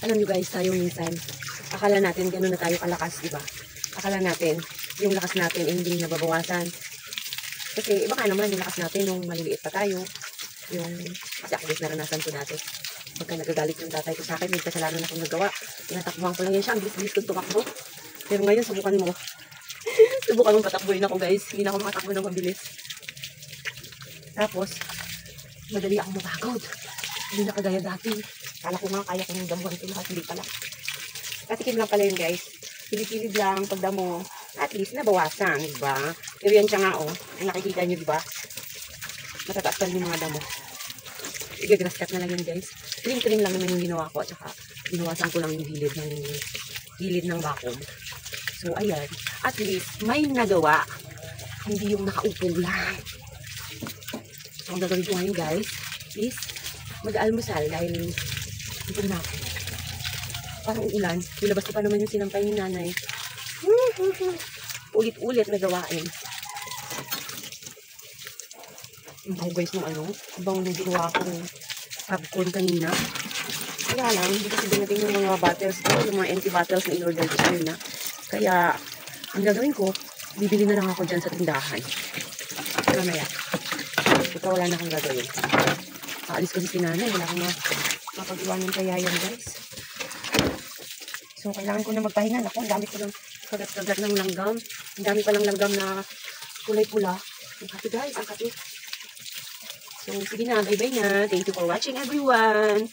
Alam nyo guys, tayo minsan, akala natin gano'n na tayo kalakas, di ba? Akala natin, yung lakas natin ay hindi nababawasan. Kasi baka naman yung lakas natin nung maliliit pa tayo. Kasi ako guys, naranasan ko dati. Pagka nagagalit yung tatay ko sa akin, may kasalanan akong nagawa. Tinatakbuhan ko lang yan siya, ang bilis-bilis kong tumakbo. Pero ngayon, subukan mo. Subukan mong patakbuhin ako guys. Hindi na ako makatakbo ng mabilis. Tapos, madali akong mapagod. Hindi na kagaya dati. Kala ko nga kaya kong damuhan ito lahat. Hindi pala. Katikim lang pala yun guys. Pilipilid lang pagdamo. At least nabawasan, diba? Pero yan siya nga oh. Ang nakikita nyo, diba? Matataas pa rin yung mga damo. Igagrass cut na lang yun guys. Trim-trim lang naman yung ginawa ko. At saka ginawasan ko lang yung gilid ng vacuum. So ayan. At least may nagawa. Hindi yung nakaupo lang. So ang gagawin ko ngayon guys is mag-almusal dahil ito na ako. Parang uulan. Nilabas ko pa naman yung sinampay ni nanay. Ulit-ulit na gawain. Ang guys ng abang nung ginawa ko popcorn kanina. Kaya lang, hindi kasi dumating yung mga bottles ko, yung mga empty bottles na in-order ko kanina. Kaya, ang gagawin ko, bibili na lang ako dyan sa tindahan. Mamaya. Ito wala na akong gagawin. Aalis kasi si nanay, wala akong mapag-iwanan kaya yan guys. So, kailangan ko na magpahinga. Ako, ang dami ko ng kagat-kagat ng langgam. Ang dami pa lang langgam na kulay-pula. Ang kape guys, ang kape. So, sige na, bye-bye na. Thank you for watching everyone.